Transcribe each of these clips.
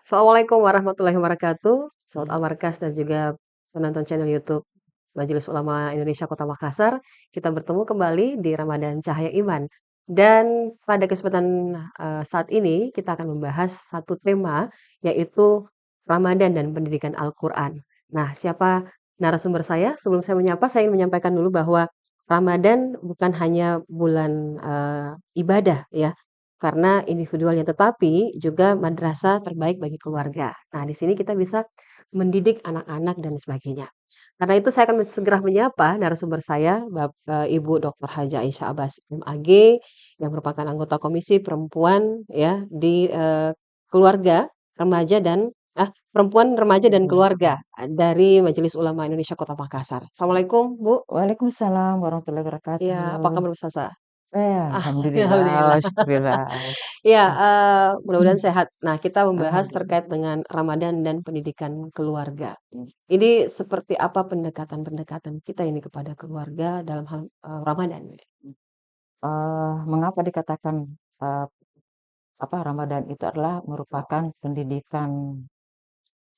Assalamualaikum warahmatullahi wabarakatuh. Sahabat Almarkas dan juga penonton channel YouTube Majelis Ulama Indonesia Kota Makassar. Kita bertemu kembali di Ramadan Cahaya Iman. Dan pada kesempatan saat ini kita akan membahas satu tema yaitu Ramadan dan pendidikan Al-Quran. Nah, siapa narasumber saya? Sebelum saya menyapa, saya ingin menyampaikan dulu bahwa Ramadan bukan hanya bulan ibadah ya, karena individualnya, tetapi juga madrasah terbaik bagi keluarga. Nah, di sini kita bisa mendidik anak-anak dan sebagainya. Karena itu saya akan segera menyapa narasumber saya, Ibu Dr. Haja Aisyah Abbas MAG, yang merupakan anggota Komisi Perempuan ya di keluarga, remaja dan perempuan, remaja dan keluarga dari Majelis Ulama Indonesia Kota Makassar. Assalamualaikum, Bu. Waalaikumsalam warahmatullahi Ya, apa wabarakatuh. kabar Ustazah? Alhamdulillah, Alhamdulillah. syukurillah. Iya, Ah, mudah-mudahan sehat. Nah, kita membahas alhamdulillah. terkait dengan Ramadan dan pendidikan keluarga. Ini seperti apa pendekatan-pendekatan kita ini kepada keluarga dalam hal, Ramadan? Mengapa dikatakan eh, Ramadan itu adalah merupakan pendidikan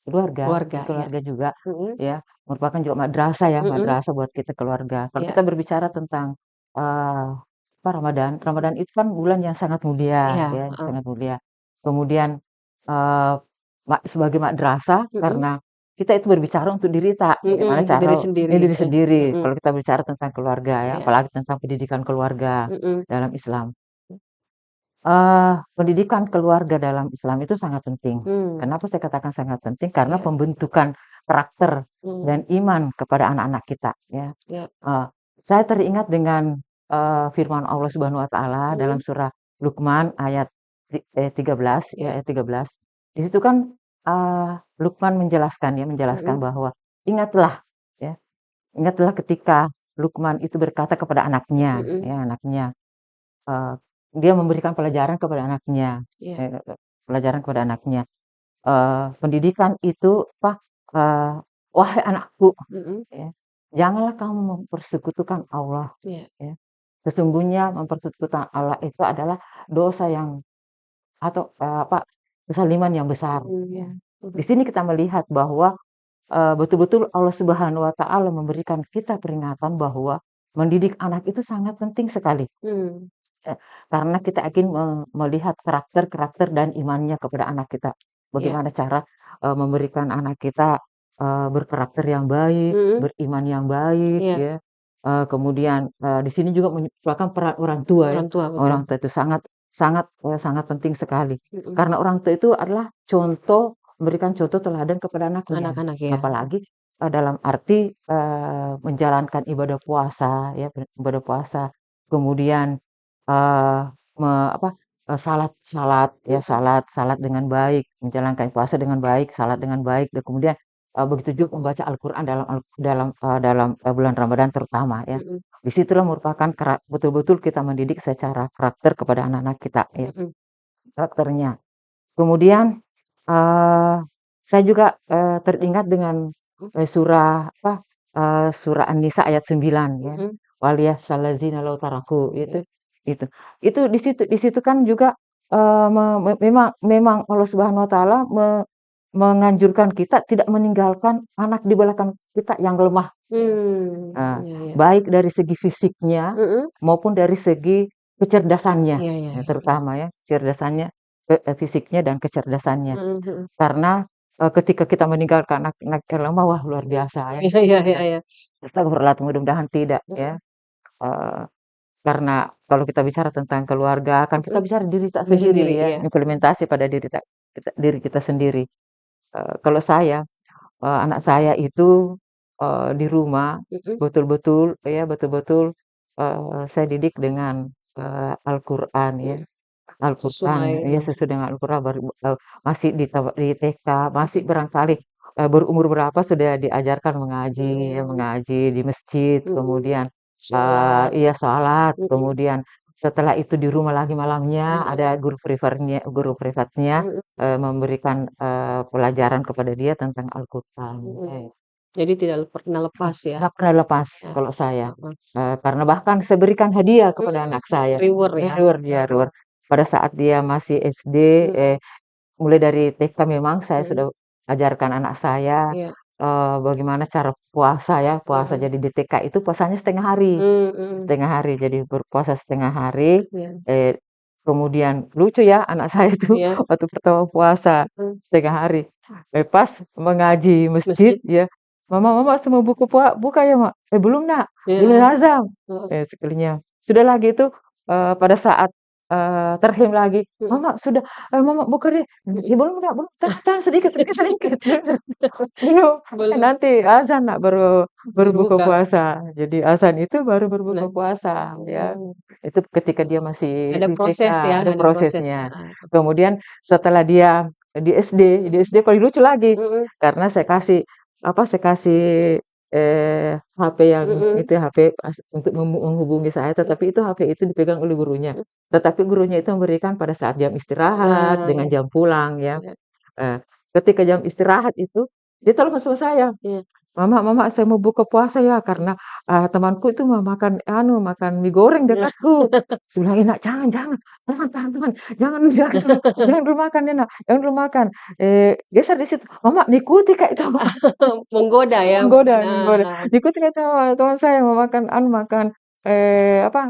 keluarga, Keluarga, ya. keluarga juga Mhm, ya, merupakan juga madrasah ya, mhm, madrasah buat kita keluarga. Kalau iya, kita berbicara tentang eh, Ramadan, Ramadan itu kan bulan yang sangat mulia iya, ya, heeh, sangat mulia. Kemudian eh, sebagai madrasah mhm, karena kita itu berbicara untuk diri tak, bagaimana ke cara diri sendiri, diri sendiri. mhm, Kalau kita bicara tentang keluarga ya, iya, apalagi tentang pendidikan keluarga mhm, dalam Islam. Pendidikan keluarga dalam Islam itu sangat penting. mmm, Kenapa saya katakan sangat penting? Karena iya, pembentukan karakter mmm, dan iman kepada anak-anak kita ya. iya, Eee, saya teringat dengan firman Allah Subhanahu wa taala dalam mhm, surah Luqman ayat 13 iya, ya, ayat 13. Di situ kan, Luqman menjelaskan ya, mhm, menjelaskan bahwa ingatlah ya, ingatlah ketika Luqman itu berkata kepada anaknya mhm, ya, anaknya. Eee, dia memberikan pelajaran kepada anaknya, iya, eee, pelajaran kepada anaknya, pendidikan itu eee, "Wahai anakku, mhm, ya, janganlah kamu mempersekutukan Allah, iya, ya. Sesungguhnya mempersekutukan Allah itu adalah dosa yang atau, kezaliman yang besar." iya, Ya. Di mhm, sini kita melihat bahwa, betul-betul Allah Subhanahu wa taala memberikan kita peringatan bahwa mendidik anak itu sangat penting sekali. mmm, Karena kita ingin melihat karakter-karakter dan imannya kepada anak kita. iya, Bagaimana cara, memberikan anak kita, berkarakter yang baik, mhm, beriman yang baik iya. ya, kemudian, di sini juga merupakan peran orang tua ya. Orang tua, betul. Orang tua itu sangat sangat, sangat penting sekali. Mhm. Karena orang tua itu adalah contoh, memberikan contoh teladan kepada anaknya. Anak-anak ya? Apalagi, dalam arti, menjalankan ibadah puasa ya, ibadah puasa, kemudian Eee, me apa, salat salat ya, Mhm, salat dengan baik, menjalankan puasa dengan baik, salat dengan baik, dan kemudian, begitu juga membaca Al-Qur'an dalam bulan Ramadan terutama ya. mhm, Di situlah merupakan betul-betul kita mendidik secara karakter kepada anak-anak kita ya, mhm, karakternya. Kemudian, eee, saya juga, teringat dengan, mhm, surah An-Nisa ayat 9 ya, mhm, "Waliyahzar ladzina law taraku," iya, itu. Itu di situ kan juga, memang Allah Subhanahu wa taala menganjurkan kita tidak meninggalkan anak di belakang kita yang lemah, iya iya, baik dari segi fisiknya mhm, maupun dari segi kecerdasannya, iya iya iya, terutama ya, kecerdasannya, fisiknya dan kecerdasannya. mhm mhm, Karena, ketika kita meninggalkan anak-anak yang lemah, wah luar biasa ya. iya iya iya iya, Astagfirullah, mudah-mudahan tidak mhm, ya, eee, karena kalau kita bicara tentang keluarga, kan kita mhm, bicara diri kita diri sendiri, sendiri ya, iya, implementasi pada diri kita sendiri. Kalau saya, anak saya itu, di rumah mhm, betul-betul, saya didik dengan, Al-Qur'an ya, mhm, sesuai, Al-Qur'an ya, sesuai dengan Al-Qur'an masih di TK, masih barangkali, berumur berapa sudah diajarkan mengaji ya, mmm, mengaji di masjid, mhm, kemudian, sholat, iya sholat, mhm, kemudian setelah itu di rumah lagi malamnya mhm, ada guru privatnya, mhm, memberikan, pelajaran kepada dia tentang Al-Qur'an, mhm. Jadi tidak pernah lepas ya? nggak pernah lepas Ya, kalau saya, heeh, karena bahkan saya berikan hadiah kepada anak mmm, saya, reward ya? reward ya, Heeh, reward. Pada saat dia masih SD, mhm, mulai dari TK memang saya Mhm, sudah ajarkan anak saya, iya, bagaimana cara puasa ya, puasa. mhm, Jadi di TK itu puasanya setengah hari. mhm, Setengah hari, jadi berpuasa setengah hari, iya, eee, kemudian lucu ya anak saya itu iya, waktu pertama puasa mhm, setengah hari, pas mengaji masjid masjid, ya, "Mama mama semua buku buka ya Mak?" "Belum Nak, iya, belum heeh, azan." heeh, Sekalinya. Sudah lagi itu, pada saat, terhim lagi, mhm, "Mama sudah, Mama buka deh." mhm, "Ya belum Nak, belum, tahan tahan sedikit sedikit sedikit." Belum, belum, nanti azan Nak, baru baru baru buka buka, puasa. Jadi azan itu baru berbuka nah, puasa ya. oh, Itu ketika dia masih ada di TK, proses ya, ada ada proses, prosesnya. heeh, Kemudian setelah dia di mhm, SD paling lucu lagi, mhm, karena saya kasih, HP yang mhm, itu HP pas untuk menghubungi saya, mhm, tetapi itu HP itu dipegang oleh gurunya. mhm, Tetapi gurunya itu memberikan pada saat jam istirahat dengan iya, jam pulang ya. iya, Eee, ketika jam istirahat itu, dia telepon sama saya. iya, "Mama mama saya mau buka puasa ya mhm, karena, temanku itu mau makan anu, makan mie goreng iya, dekatku." Saya bilang, "Eh, Nak, jangan jangan, tahan tahan tahan, jangan jangan dulu makan ya Nak, jangan dulu makan." Geser di situ, "Mama ngikuti Kak itu Mama." menggoda ya, Menggoda menggoda. nah, "Ngikuti kata teman saya mau makan anu, makan,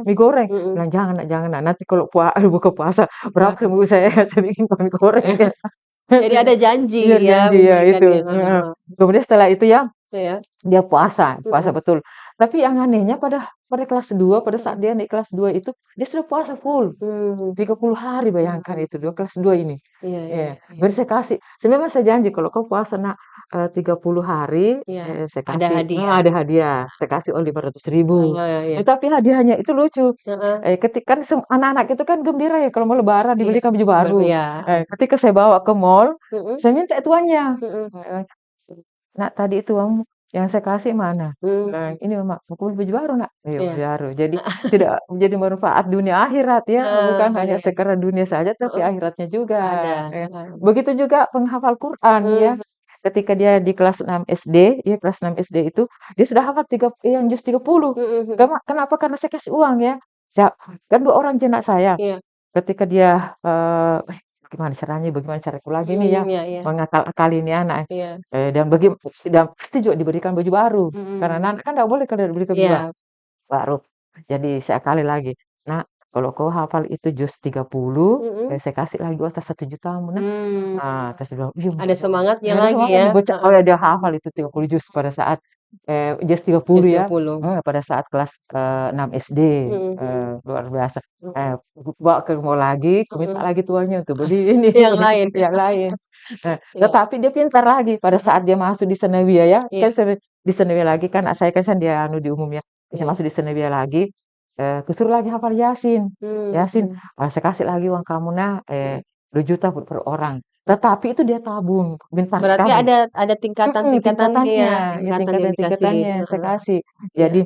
mie goreng." mhm, Bilang, jangan Nak, nanti kalau buka puasa berapa makan, semua saya saya bikin mie goreng ya." jadi ada janji Iya ya janji ya itu, memberikannya, heeh. heeh, Kemudian setelah itu ya iya, dia puasa, puasa mhm, betul. Tapi yang anehnya pada pada kelas 2, pada saat mhm, dia naik kelas 2 itu, dia sudah puasa full, mmm, 30 hari bayangkan mhm, itu, dia kelas 2 ini. iya, iya, Iya, iya, baru saya kasih, memang saya janji kalau kau puasa Nak, 30 hari, iya, saya ada kasih hadiah, ada hadiah, saya kasih uang 500.000. oh, iya, Tapi hadiahnya itu lucu, heeh, kan anak-anak itu kan gembira ya kalau mau lebaran iya, dibelikan baju baru. iya, Ketika saya bawa ke mall, mhm, saya minta itu uangnya. mhm, Heeh. "Nak, tadi itu uangmu yang saya kasih mana?" mmm, Bilang, "Ini Mama, mau beli baju baru Nak?" "Iya baju iya, baru." Jadi tidak menjadi manfaat dunia akhirat ya, bukan hanya iya, sekedar dunia saja tapi heeh, akhiratnya juga, ada, ya. heeh, Begitu juga penghafal Quran ya, mhm, ketika dia di kelas 6 SD, ya kelas 6 SD itu, dia sudah hafal yang juz 30. mhm, mhm, Kenapa? Karena saya kasih uang ya. Kan 2 orang anak saya. iya, Ketika dia, bagaimana caraku lagi nih ya, iya, iya, mengakal-akali ini anak, iya, dan pasti juga diberikan baju baru, karena mhm, anak kan nggak boleh kalau diberikan baju iya, baru. Jadi saya akali lagi, "Nak, kalau kau hafal itu juz 30, mhm, saya kasih lagi uang tas Rp1.000.000-mu Nak." mmm, Terus dia bilang, "Iya ada Mama." semangatnya Ada lagi semangat ya, nih bocah, oh heeh, ya dia hafal itu 30 juz pada saat, juz 30 jus ya, 20, pada saat kelas, 6 SD, mhm, mhm, luar biasa. mhm, Bawa ke mall lagi, aku minta mhm, lagi tuh uangnya untuk beli ini, yang beli lain, yang lain. iya, Tetapi dia pintar lagi pada heeh, saat dia masuk di sanawiyah ya, iya, kan di sanawiyah lagi kan saya kan dia anu di umum ya, bisa iya, masuk di sanawiyah lagi, kusuruh lagi hafal Yasin. Yasin, mhm, saya kasih lagi uang kamu Nak, mhm, 2.000.000 per orang. Tetapi itu dia tabung, pintar berarti sekali. ada tingkatan-tingkatannya ya, Tingkatannya, ya tingkatan yang dikasih, tingkatan-tingkatannya saya heeh, kasih. iya, Jadi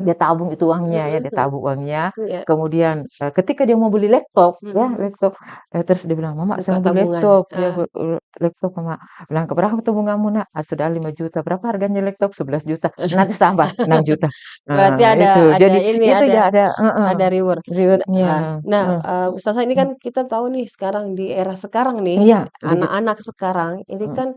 dia tabung itu uangnya ya, mhm, dia mhm, tabung uangnya, iya, kemudian, ketika dia mau beli laptop mhm, ya, mhm, laptop, terus dia bilang, "Mama saya buka mau beli tabungan, laptop," ya ah, laptop Mama, bilang, "Berapa tabunganmu Nak?" "Sudah 5.000.000." "Berapa harganya laptop?" 11.000.000. "Nanti tambah 6.000.000." berarti Itu. ada Jadi ini, itu ya ada, heeh, ada reward. reward-nya. Nah, Heeh, Ustazah ini kan kita tahu nih sekarang di era sekarang nih, iya, anak-anak sekarang ini heeh, kan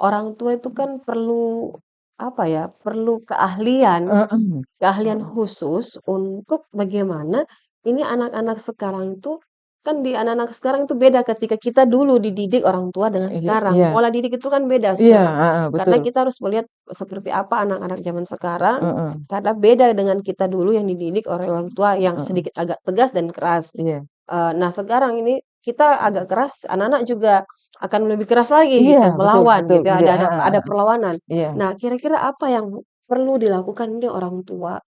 orang tua itu kan perlu apa ya, perlu keahlian heeh, keahlian khusus untuk bagaimana ini anak-anak sekarang itu kan di anak-anak sekarang itu beda ketika kita dulu dididik orang tua dengan iya sekarang. iya Pola didik itu kan beda iya, sekarang. heeh, Karena betul, kita harus melihat seperti apa anak-anak zaman sekarang, heeh, karena beda dengan kita dulu yang dididik oleh orang tua yang heeh, sedikit agak tegas dan keras. iya. Nah sekarang ini kita agak keras, anak-anak juga akan lebih keras lagi Iya, gitu, betul melawan betul, gitu ya, ada perlawanan. iya, Nah kira-kira apa yang perlu dilakukan ini orang tua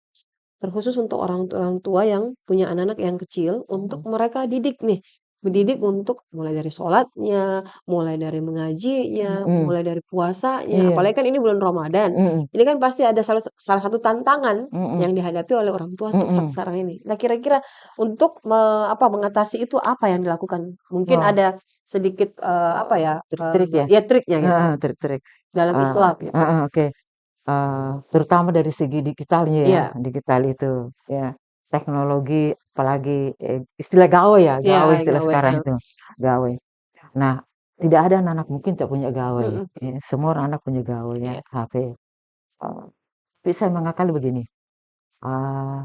terkhusus untuk orang tua yang punya anak-anak yang kecil, untuk mhm, mereka didik nih, mendidik untuk mulai dari sholatnya, mulai dari mengajinya, mhm, mulai dari puasanya, iya, apalagi kan ini bulan Ramadan. mhm, Ini kan pasti ada salah salah satu tantangan mhm, yang dihadapi oleh orang tua untuk saat mhm. sekarang ini. Nah, kira-kira untuk mengatasi itu apa yang dilakukan? Mungkin Wah, ada sedikit, apa ya, trik-trik ya? ya triknya gitu, Heeh, trik-trik, dalam Islam gitu. heeh, oke, terutama dari segi digitalnya ya, Iya, digital itu, ya. Teknologi apalagi, istilah gawe ya, iya, gawe istilah gawe, sekarang heeh, itu, gawe. Nah tidak ada anak-anak mungkin tak punya gawai, Mhm. semua anak punya gawai ya, Iya HP. Tapi saya mengakali begini, eee,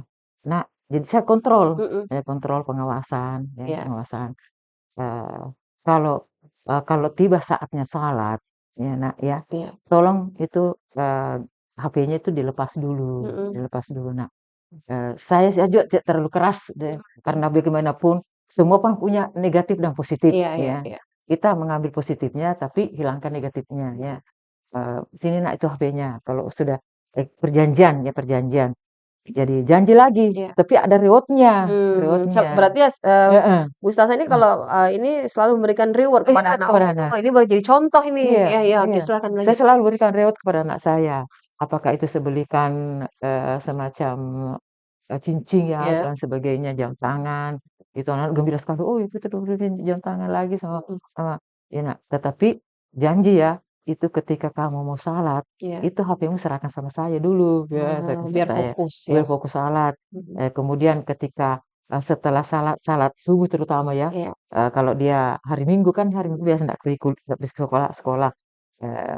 Nak, jadi mhm, saya kontrol pengawasan ya, iya pengawasan, eee, kalau, kalau tiba saatnya salat, ya Nak ya, iya, tolong itu, HP-nya itu mhm, dilepas dulu Nak. Saya juga tidak terlalu keras deh, karena bagaimanapun semua kan punya negatif dan positif iya iya ya. iya, Kita mengambil positifnya tapi hilangkan negatifnya ya. "Sini Nak itu HP-nya." Kalau sudah perjanjian ya, perjanjian. Jadi janji lagi, iya. tapi ada reward-nya reward-nya. Berarti ya Heeh, Ustazah ini mmm, kalau, ini selalu memberikan reward kepada iya anak, kepada oh anak. ini boleh jadi contoh ini, Iya iya iya, oke iya. silakan Saya lanjut. selalu berikan reward kepada anak saya. Apakah itu saya belikan, semacam, cincin ya Iya, dan sebagainya, jam tangan, itu anak gembira sekali, "Oh ibu kita udah beliin jam tangan lagi sama mhm, sama" ya Nak, tetapi janji ya, itu ketika kamu mau salat, iya, itu HP-mu serahkan sama saya dulu, ya serahkan sama biar saya. fokus ya, Biar fokus salat, mhm, kemudian ketika, setelah salat salat subuh terutama ya, iya, kalau dia hari Minggu kan hari Minggu biasa nggak pergi sekolah sekolah,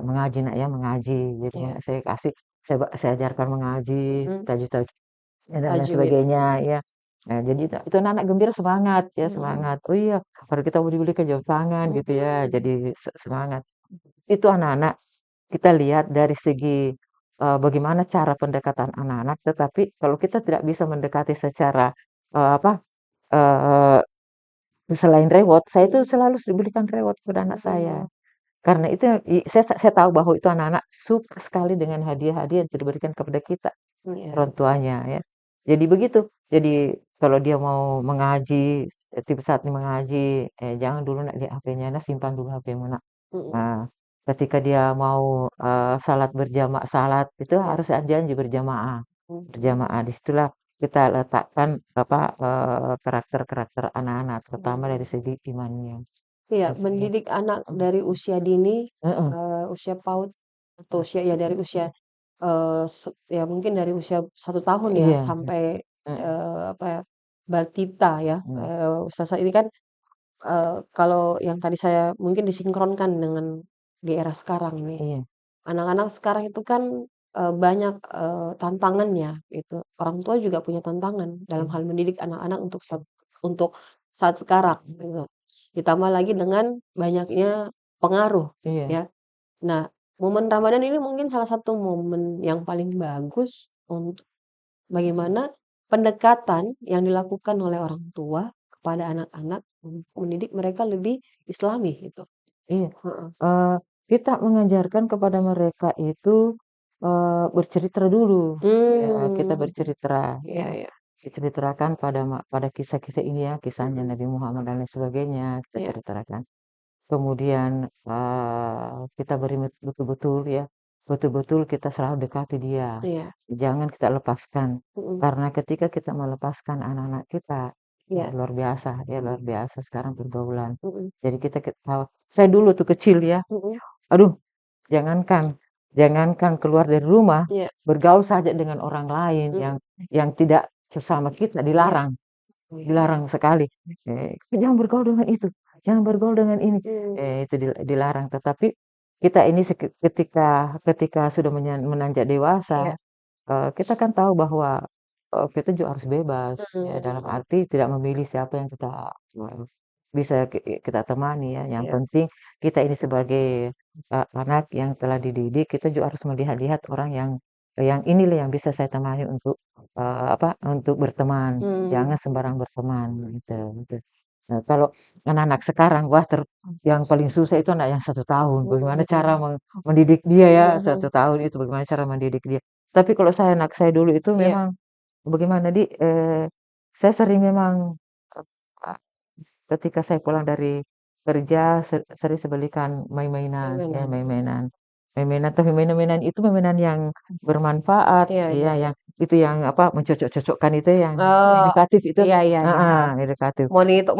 mengaji Nak ya, mengaji gitu, iya, saya kasih saya ajarkan mengaji, mhm, tajwid-tajwid dan lain tajwid, sebagainya ya. Nah jadi itu anak-anak gembira semangat ya, mhm, semangat, "Oh iya, baru kita mau dibelikan jam tangan," gitu ya, mhm, jadi semangat. Itu anak-anak kita lihat dari segi, bagaimana cara pendekatan anak-anak, tetapi kalau kita tidak bisa mendekati secara, apa, eee, selain reward, saya itu mhm, selalu berikan reward kepada anak saya. mhm, Karena itu saya tahu bahwa itu anak-anak suka sekali dengan hadiah-hadiah yang diberikan kepada kita. iya, Orang tuanya ya. Jadi begitu. Jadi kalau dia mau mengaji, tiba saatnya mengaji, "Jangan dulu Nak lihat HP-nya, Nak simpan dulu HP-mu Nak." mhm, Nah, ketika dia mau, salat itu iya, harus janji berjamaah berjamaah. mhm, Di situlah kita letakkan apa, karakter-karakter anak-anak, terutama dari mhm. segi imannya. Iya, Biasanya. mendidik anak Mhm. dari usia dini, Heeh, usia PAUD atau usia ya dari usia, ya mungkin dari usia 1 tahun ya iya, sampai, heeh, apa ya, balita ya, mmm, ustazah ini kan, kalau yang tadi saya mungkin disinkronkan dengan di era sekarang nih. iya, Anak-anak sekarang itu kan, banyak, tantangannya gitu. Orang tua juga punya tantangan dalam mhm, hal mendidik anak-anak untuk saat sekarang gitu. Ditambah lagi dengan banyaknya pengaruh iya, ya. Nah, momen Ramadan ini mungkin salah satu momen yang paling bagus untuk bagaimana pendekatan yang dilakukan oleh orang tua kepada anak-anak untuk mendidik mereka lebih Islami gitu. iya. Heeh. Eee, kita mengajarkan kepada mereka itu, bercerita dulu, ya kita Mmm, bercerita iya ya, iya diceritakan pada kisah-kisah ini ya, kisahnya mhm, Nabi Muhammad dan lain sebagainya, kita iya ceritakan. Kemudian, kita beri betul-betul ya, betul-betul kita selalu dekati dia, iya, jangan kita lepaskan. mhm, Karena ketika kita melepaskan anak-anak kita, iya, luar biasa ya, luar biasa sekarang pergaulan. mhm, Jadi saya dulu tuh kecil ya, mhm, aduh jangankan jangankan keluar dari rumah, iya, bergaul saja dengan orang lain mhm, yang tidak sesama kita iya, dilarang. iya, Dilarang sekali, "Jangan bergaul dengan itu, jangan bergaul dengan ini," mmm, itu dilarang. Tetapi kita ini ketika ketika sudah menanjak iya, dewasa, kita kan tahu bahwa, kita juga harus bebas, ya dalam mhm, arti tidak memilih siapa yang kita, eee, bisa kita temani ya. Yang iya, penting kita ini sebagai, anak yang telah dididik, kita juga harus melihat-lihat orang yang inilah yang bisa saya temani untuk, untuk berteman. mmm, Jangan sembarang berteman, gitu gitu. Nah, kalau anak-anak sekarang, wah yang paling susah itu anak yang 1 tahun, bagaimana cara mhm, mendidik dia ya, mhm, 1 tahun itu bagaimana cara mendidik dia. Tapi kalau anak saya dulu itu iya, memang bagaimana saya sering memang, eee, ketika saya pulang dari kerja sering saya belikan main-mainan ya, permainan, mhm, main-mainan. Main-mainan tapi mainan-mainan itu mainan yang bermanfaat, iya iya ya iya, yang itu yang apa, mencocok-cocokkan itu yang oh, edukatif itu iya iya iya, heeh, heeh, edukatif.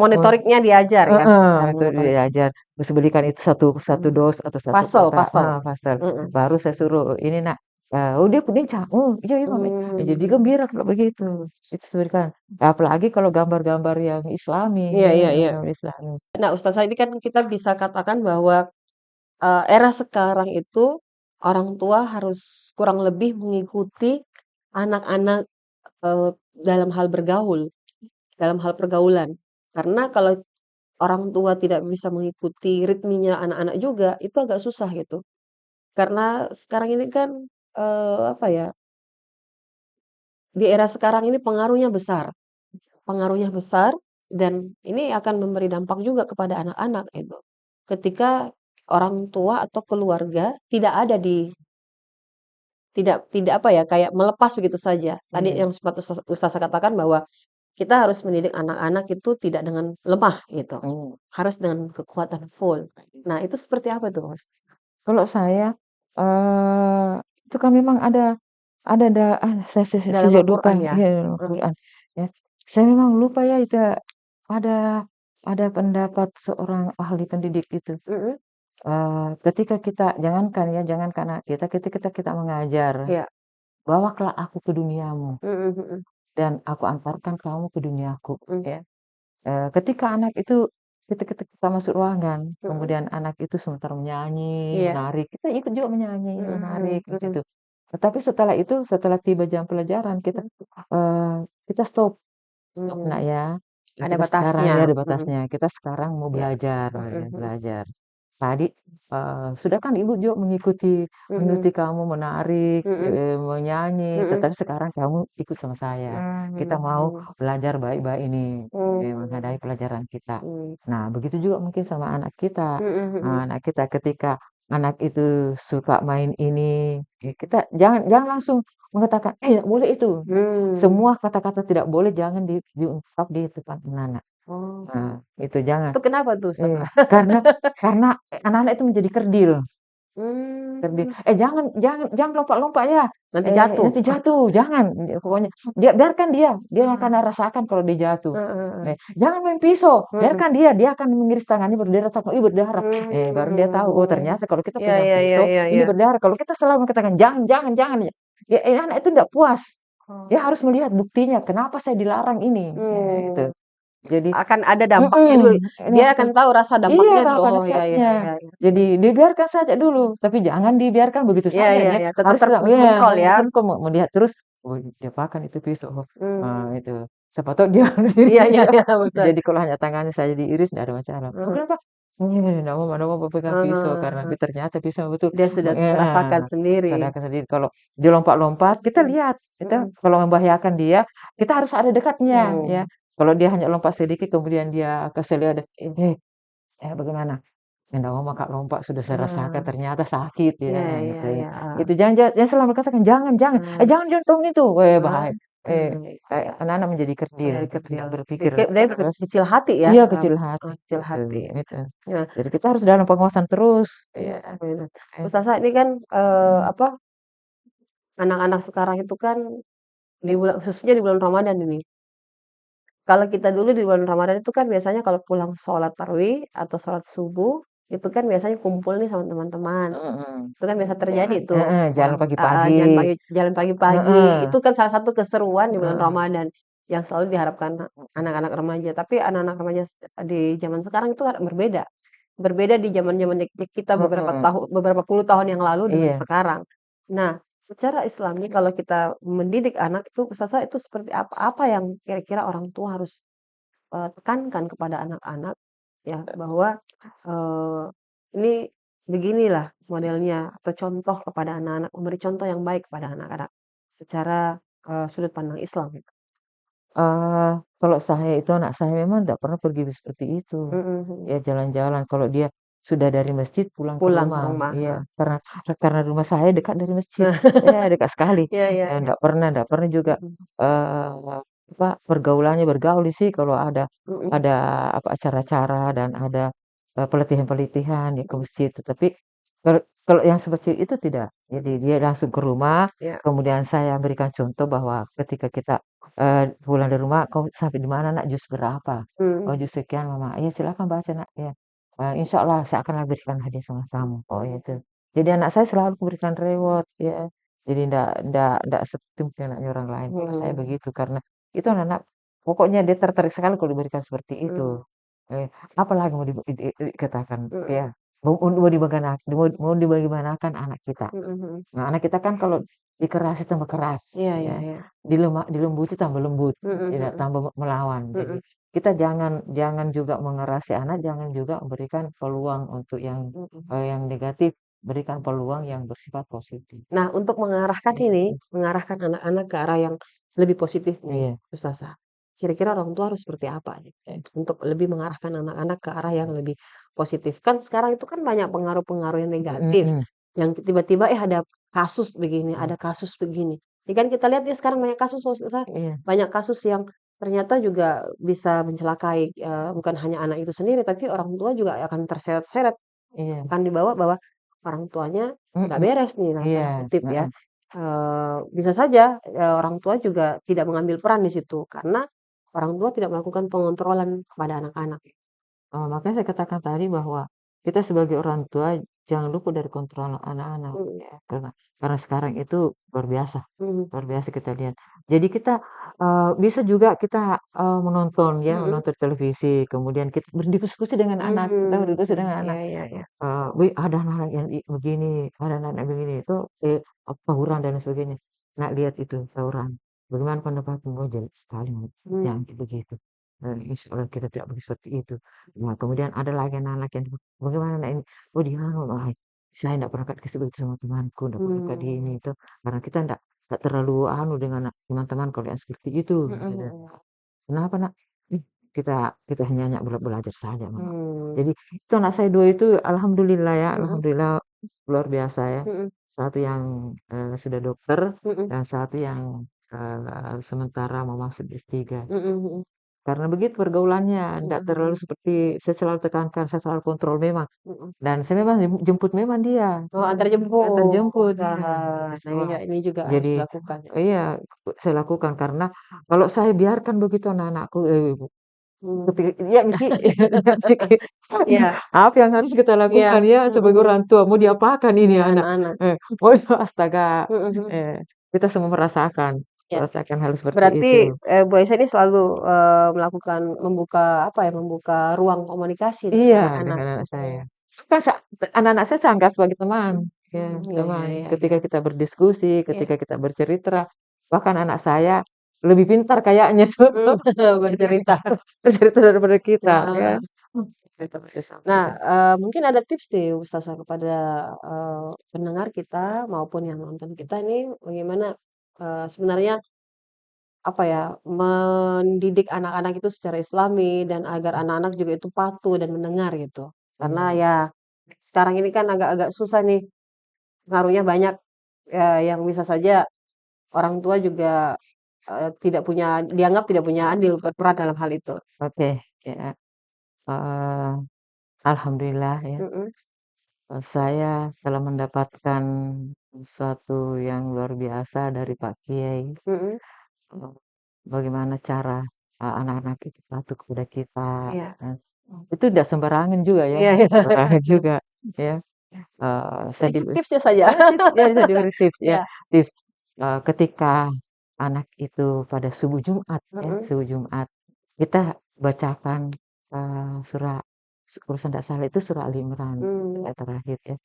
Monitoriknya diajar ya, Heeh, cara itu monitorik, diajar, terus belikan itu satu satu mhm, dos atau satu puzzle kotak puzzle, pastel. mhm, Baru saya suruh, "Ini Nak, Oh iya iya Mama, jadi Mmm. gembira kalau begitu, itu berikan. Apalagi kalau gambar-gambar yang Islami Iya ya, iya iya. gambar Islami. Nah, Ustazah, ini kan kita bisa katakan bahwa, era sekarang itu orang tua harus kurang lebih mengikuti anak-anak, eee, dalam hal bergaul, dalam hal pergaulan. Karena kalau orang tua tidak bisa mengikuti ritmenya anak-anak juga, itu agak susah gitu. Karena sekarang ini kan, apa ya, di era sekarang ini pengaruhnya besar dan ini akan memberi dampak juga kepada anak-anak gitu. Ketika orang tua atau keluarga tidak ada di tidak tidak apa ya, kayak melepas begitu saja. Tadi Iya, yang sempat Ustazah katakan bahwa kita harus mendidik anak-anak itu tidak dengan lemah gitu, mmm. harus dengan kekuatan full. Nah, itu seperti apa tuh, Mas? Kalau saya, eee, itu kan memang saya Dalam juga lupa Al-Qur'an ya? iya dalam Heeh, Al-Quran ya. Saya memang lupa ya itu ada ada pendapat seorang ahli pendidik itu, mhm, ketika kita jangankan anak kita, ketika kita mengajar, iya, "Bawalah aku ke duniamu mhm mhm, dan aku antarkan kamu ke duniaku," mmm, ya. Ketika anak itu ketika kita masuk ruangan, mhm, kemudian anak itu sementara menyanyi, iya, menari, kita ikut juga menyanyi, mhm menari, mhm, gitu. Tetapi setelah itu, setelah tiba jam pelajaran mhm, kita stop, "Stop nak mmm, ya, ada kita sekarang" batasnya, ya ada mhm, batasnya, "kita sekarang mau iya, belajar," mhm ya, mhm, belajar. Tadi, "Sudah kan Ibu juga mengikuti mhm, kamu menari, mhm, menyanyi, mhm, tetapi sekarang kamu ikut sama saya. Kita mau mmm, belajar baik-baik ini, menghadapi mmm, pelajaran kita." mmm, Nah, begitu juga mungkin sama anak kita. mhm mhm, Anak kita ketika anak itu suka main ini, ya kita jangan jangan langsung mengatakan, nggak boleh itu." mmm, Semua kata-kata tidak boleh jangan diungkap di depan anak-anak. oh, Nah, itu jangan. itu kenapa tuh, Ustazah? Karena anak-anak itu menjadi kerdil. Kerdil, Mmm, jangan jangan lompat-lompat ya, nanti jatuh? nanti jatuh, jangan, pokoknya biarkan dia akan Ah, rasakan kalau dia jatuh. heeh heeh, Jangan main pisau, mhm, biarkan dia akan mengiris tangannya baru dia rasakan, "Ih berdarah." Baru dia tahu, oh mmm, ternyata kalau kita iya pegang iya iya pisau iya ini iya, berdarah. Kalau kita selalu mengatakan, "Jangan jangan jangan," anak itu ndak puas. Dia oh, harus melihat buktinya, "Kenapa saya dilarang ini?" Itu. mmm. Jadi Akan ada dampaknya dulu, mhm, dia akan tahu rasa iya, dampaknya dulu, pada oh ya ya saatnya. ya ya, Jadi dibiarkan saja dulu, tapi jangan dibiarkan begitu iya saja iya ya. iya, tetap Harus kita iya, terkontrol ya, kan kok melihat terus, oh diapakan itu pisau, mmm, itu. Siapa tahu dia bunuh diri iya iya juga. iya, betul, Jadi kalau hanya tangannya saja diiris nggak ada masalah. "Oh heeh, kenapa?" "Nggak mau pegang pisau," karena heeh, ternyata pisau betul dia sudah heeh, merasakan sendiri, sadarkan sendiri kalau dia lompat-lompat, kita mhm lihat, kita mhm, kalau membahayakan dia, kita harus ada dekatnya ya. mmm, Kalau dia hanya lompat sedikit kemudian dia kesel dia ada, "Eh bagaimana?" Nggak mau Kak, lompat sudah saya rasakan ah, ternyata sakit iya ya iya gitu. iya, heeh, Itu jangan selalu katakan, "Jangan jangan, heeh, jangan jangan tong itu," ah, bahaya. Anak-anak menjadi kerdil, dari tidak kecil, berpikir dari keras kecil hati ya, iya kecil hati kecil gitu, hati, itu. nah, Jadi kita harus dalam pengawasan terus, iya, bener. eh, Ustazah, ini kan, mhm, apa, anak-anak sekarang itu kan di bulan khususnya di bulan Ramadan ini. Kalau kita dulu di bulan Ramadan itu kan biasanya kalau pulang sholat tarawih atau sholat subuh, itu kan biasanya kumpul nih sama teman-teman. mhm. Itu kan biasa terjadi tuh, Heeh, jalan pulang heeh, pagi-pagi, jalan pagi-pagi. heeh, Itu kan salah satu keseruan di bulan heeh, Ramadan yang selalu diharapkan anak-anak remaja. Tapi anak-anak remaja di zaman sekarang itu kan berbeda. Berbeda di zaman-zaman kita mhm, beberapa puluh tahun yang lalu dengan iya. sekarang. Nah, secara Islami kalau kita mendidik anak itu Ustazah itu seperti apa? Apa yang kira-kira orang tua harus, tekankan kepada anak-anak ya bahwa, eee, ini beginilah modelnya atau contoh kepada anak-anak, memberi contoh yang baik kepada anak-anak secara, sudut pandang Islam gitu. Kalau saya itu anak saya memang nggak pernah pergi seperti itu. Mhm mhm. Ya jalan-jalan, kalau dia sudah dari masjid pulang ke Pulang ke rumah, rumah, iya. heeh. Karena rumah saya dekat dari masjid, ya dekat sekali. Iya iya iya. Nggak pernah juga, Mhm pergaulannya bergaul sih kalau mhm ada apa acara-acara dan ada, pelatihan-pelatihan ya ke mhm. masjid. Tetapi kalau kalau yang seperti itu tidak. Jadi Mhm. dia langsung ke rumah, Iya. kemudian saya berikan contoh bahwa ketika kita, pulang dari rumah, "Kau sampai di mana Nak? Juz berapa?" "Oh Mhm. juz sekian Mama." "Iya silakan baca Nak, ya. Insyaallah saya akan berikan hadiah sama kamu." Oh Mhm itu. mhm. Jadi anak saya selalu kuberikan reward ya. Jadi ndak seperti mungkin anaknya orang lain. Kalau saya Mhm, begitu, karena itu anak-anak pokoknya dia tertarik sekali kalau diberikan seperti itu. mhm, Apalagi mau dikatakan, mhm, ya, mau dibagaimanakan anak kita. mhm, mhm. Nah, anak kita kan kalau dikerasi tambah keras, Iya, iya, ya, iya. dilembuti tambah lembut, Mhm, tidak mhm, tambah melawan. Jadi mhm, kita jangan jangan juga mengerasi anak, jangan juga memberikan peluang untuk mhm. yang negatif, berikan peluang yang bersifat positif. Nah, untuk mengarahkan ini, Mhm. mengarahkan anak-anak ke arah yang lebih positif nih, Iya, Ustazah. Kira-kira orang tua harus seperti apa nih, untuk lebih mengarahkan anak-anak ke arah yang lebih positif? Kan sekarang itu kan banyak pengaruh-pengaruh yang mhm negatif, mhm, yang tiba-tiba ada kasus begini, mhm, ada kasus begini. Ini kan kita lihat ya sekarang banyak kasus, Ustazah, iya banyak kasus yang ternyata juga bisa mencelakai, bukan hanya anak itu sendiri, tapi orang tua juga akan terseret-seret, iya, akan dibawa bahwa orang tuanya nggak mhm, beres nih dalam iya, tanda kutip ya. heeh. Bisa saja, orang tua juga tidak mengambil peran di situ karena orang tua tidak melakukan pengontrolan kepada anak-anak. Makanya saya katakan tadi bahwa kita sebagai orang tua jangan lupa dari kontrol anak-anak, Mhm, ya, karena sekarang itu mhm, luar biasa kita lihat. Jadi kita, bisa juga kita, menonton ya, mhm, menonton televisi, kemudian kita berdiskusi dengan anak, kita berdiskusi dengan iya, anak, iya, iya. "Wih, ada anak yang begini, ada anak yang begini, itu, tawuran dan lain sebagainya. Nak, lihat itu tawuran, bagaimana pendapatmu?" "Oh, jelek sekali, Mmm, jangan begitu. Insya Allah kita tidak boleh seperti itu." Nah, kemudian ada lagi anak-anak yang, "Bagaimana nak ini?" "Oh, dia anu, saya enggak pernah kasih begitu sama temanku, enggak pernah Kak di ini mmm, itu, karena kita enggak terlalu anu dengan teman-teman kalau yang seperti itu," mhm, gitu. mhm, "Kenapa nak?" "Ih, kita hanya belajar saja Mama." mmm, Jadi itu anak saya 2 itu alhamdulillah ya, mhm, alhamdulillah luar biasa ya. mhm, Satu yang, sudah dokter mhm, dan satu yang, sementara mau masuk S3. mhm, mhm, Karena begitu pergaulannya, mhm, ndak terlalu mhm, seperti saya selalu tekankan, saya selalu kontrol memang. mhm. Dan saya memang jemput memang dia, Oh, antar antar jemput. jemput, iya, Wah, di nah sekolah. iya ini juga harus Jadi dilakukan ya. iya, saya lakukan karena kalau saya biarkan begitu anak-anakku, Mmm, ketika ya Miki, iya, apa yang harus kita iya, lakukan ya mhm, sebagai orang tua, mau mhm, diapakan ini dengan anak? anak-anak. Oh astaga, Mhm, mhm. kita semua merasakan Ya, merasakan hal seperti berarti, itu. Bu Aisyah ini selalu, melakukan membuka, apa ya, membuka ruang komunikasi dengan Iya, anak-anak. dengan anak saya. Mhm, Kan anak-anak saya anggap sebagai teman, ya iya, iya, teman. iya, iya, Ketika kita berdiskusi, iya, ketika kita bercerita, bahkan anak saya lebih pintar kayaknya tuh mmm, ketika kita bercerita. bercerita daripada kita, ya. Heeh. Itu saya Nah, sampaikan. mungkin ada tips nih Ustazah kepada, pendengar kita maupun yang nonton kita ini bagaimana, sebenarnya, apa ya, mendidik anak-anak itu secara Islami dan agar anak-anak juga itu patuh dan mendengar gitu. Karena Iya, ya sekarang ini kan agak-agak susah nih, pengaruhnya banyak, yang bisa saja orang tua juga, tidak punya dianggap tidak punya andil berperan dalam hal itu. oke, ya, eee, alhamdulillah ya, Mhm, saya telah mendapatkan sesuatu yang luar biasa dari Pak Kiai. mhm, Eee, Bagaimana cara, anak-anak itu patuh kepada kita, iya, eee, itu tidak sembarangan juga ya, iya, iya, tidak sembarangan juga ya, saya sedikit tipsnya saja. tips ya bisa diberi tips ya, Iya, tips, ketika anak itu pada subuh Jumat ya, mhm, subuh Jumat, kita bacakan, surah kalau saya tidak salah itu surah Ali Imran, mmm, ayat terakhir ya,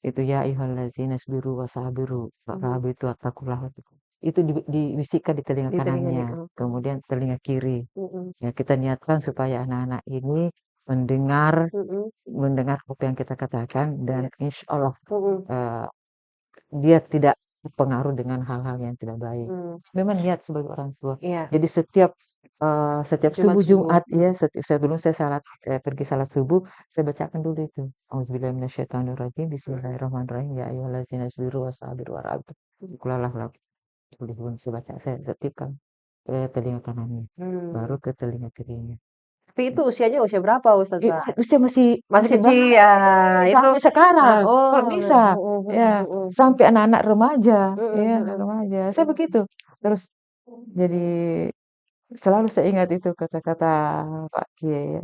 itu ya ayyuhallazina isbiru wasabiru mhm, warabitu wattaqullaha itu dibisikkan di telinga di telinga nih, kanannya, oke, kemudian telinga kiri. mhm, Ya kita niatkan supaya anak-anak ini mendengar mhm, mendengar apa yang kita katakan dan iya, insyaallah, mhm, eee, dia tidak terpengaruh dengan hal-hal yang tidak baik. mmm, Memang niat sebagai orang tua. iya, Jadi setiap Jumat subuh subuh, Jumat ya, sebelum saya pergi salat subuh, saya bacakan dulu itu. Auzubillahi minasyaitonirrajim, mhm, bismillahirrahmanirrahim, ya ayyuhallazina isbiru wasabiru warabitu. mhm, Saya baca, saya setipkan ke telinga kanannya, baru mmm. ke telinga kirinya. Tapi itu usianya usia berapa Ustazah? Usia masih Masih masih kecil banyak ya, itu sampai sekarang, oh, kalau bisa, mhm, ya, mhm, mhm, sampai anak-anak remaja, mhm, ya, anak mhm, remaja, saya mhm, begitu. Terus jadi selalu saya ingat itu kata-kata Pak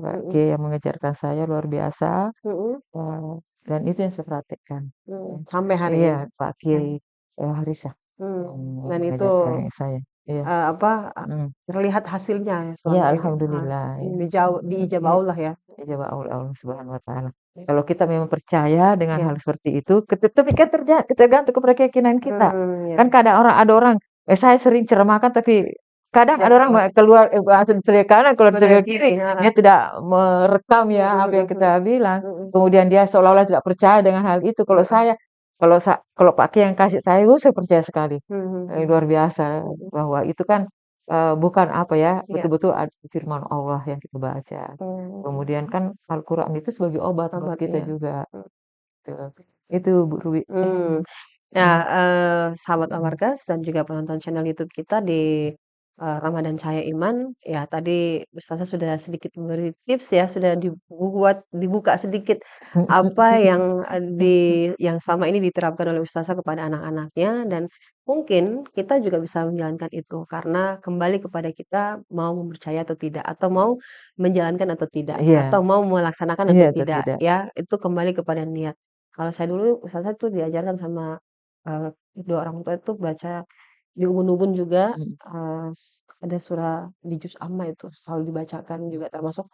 mhm, Kiai yang mengajarkan saya luar biasa, mhm, dan itu yang saya praktekkan, ya. sampai hari Iya, ini. Pak Nah, Kiai, Harisah. Dan itu, mengajarkan saya. Iya, apa, mhm. terlihat hasilnya ya Iya, selama ini, alhamdulillah ya. diijabah Iya, Allah ya. ijabah oleh Allah Subhanahu wa taala. Iya. Kalau kita memang percaya dengan Iya. hal seperti itu, tapi kan tergantung kepada keyakinan kita. Iya, Kan kadang ada orang, saya sering ceramahkan tapi kadang tidak ada orang terlaksana. keluar masuk di telinga kanan, keluar di Benar telinga kiri, kiri, heeh. dia tidak merekam ya Mhm apa yang mhm kita bilang. mhm. Kemudian dia seolah-olah tidak percaya dengan hal itu. Kalau Mhm. saya, kalau Pak Kiai yang kasih saya percaya sekali. Mhm mhm Luar biasa mhm. bahwa itu kan, bukan apa ya, Iya. betul-betul firman Allah yang kita baca. Mmm, Kemudian kan Al-Quran itu sebagai obat buat obat, kita iya. juga, Mmm. gitu. Itu Bu Ruby. Mmm. Nah, Mhm, sahabat mhm, Amargas dan juga penonton channel YouTube kita di, Ramadan Cahaya Iman, ya tadi Ustazah sudah sedikit memberi tips ya, sudah dibuka sedikit apa yang, yang selama ini diterapkan oleh Ustazah kepada anak-anaknya dan mungkin kita juga bisa menjalankan itu karena kembali kepada kita mau mempercaya atau tidak, atau mau menjalankan atau tidak, atau iya, mau melaksanakan iya atau atau tidak, tidak. ya itu kembali kepada niat. Kalau saya dulu, Ustazah tuh diajarkan sama, kedua orang tua itu baca di ubun-ubun juga, Mhm. ada surah di juz amma itu selalu dibacakan juga termasuk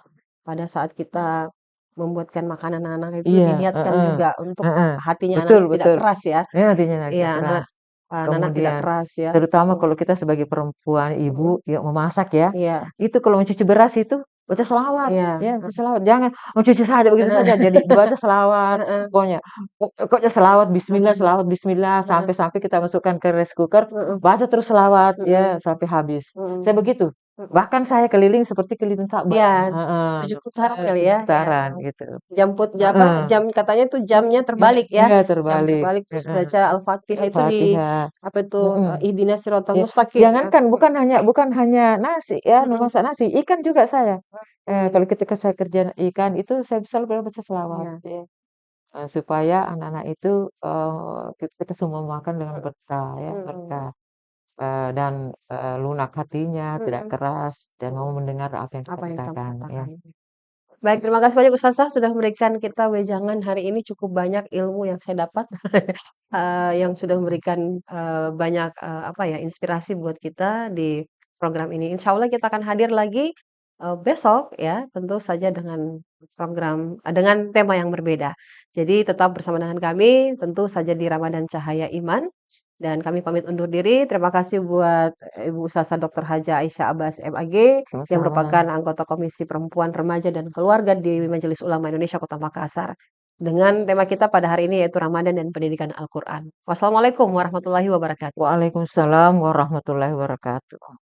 pada saat kita membuatkan makanan anak-anak itu Iya, diniatkan heeh, juga untuk heeh. hatinya Betul anak-anak tidak betul. keras ya. Iya, artinya Iya, agak keras. anak-anak tidak Kemudian keras ya. terutama Mhm kalau kita sebagai perempuan, mhm. ibu yang memasak ya, Iya itu kalau mencuci beras itu baca selawat, iya, ya baca selawat. Jangan mencuci saja begitu saja, heeh jadi baca selawat, heeh pokoknya pokoknya heeh selawat bismillah, heeh sampai-sampai kita masukkan ke rice cooker, heeh baca terus selawat ya mhm sampai habis. Saya mhm begitu. mhm. Bahkan saya keliling seperti keliling Ka'bah. Iya, Heeh, 7 putaran kali 7 ya? Iya, putaran heeh. gitu. Apa, Heeh. jam katanya tuh jamnya Iya terbalik ya, iya jam terbalik, terbalik terus heeh. baca Al-Fatihah itu di Al-Fatihah, apa itu, mhm. ihdinas siratal Ya, mustaqim ya? jangankan bukan hanya nasi ya, Mhm memasak nasi, ikan juga saya. mhm. Kalau ketika saya kerja ikan itu saya selalu baca selawat Iya, ya, supaya anak-anak itu, kita semua makan dengan mhm berkah ya, mhm berkah, dan, lunak hatinya, tidak mhm keras, dan mau mhm. mendengar apa yang kita Apa yang kamu katakan ya. katakan. Baik, terima kasih banyak Ustazah sudah memberikan kita wejangan hari ini cukup banyak ilmu yang saya dapat, yang sudah memberikan, banyak, apa ya, inspirasi buat kita di program ini. Insya Allah kita akan hadir lagi, besok ya, tentu saja dengan program dengan tema yang berbeda. Jadi tetap bersama dengan kami, tentu saja di Ramadan Cahaya Iman, dan kami pamit undur diri. Terima kasih buat Ibu Ustazah Dr. Haja Aisyah Abbas MAG, yang merupakan Sama-sama. anggota Komisi Perempuan, Remaja, dan Keluarga di Majelis Ulama Indonesia Kota Makassar. Dengan tema kita pada hari ini yaitu Ramadan dan Pendidikan Al-Quran. Wassalamualaikum warahmatullahi wabarakatuh. Waalaikumsalam warahmatullahi wabarakatuh.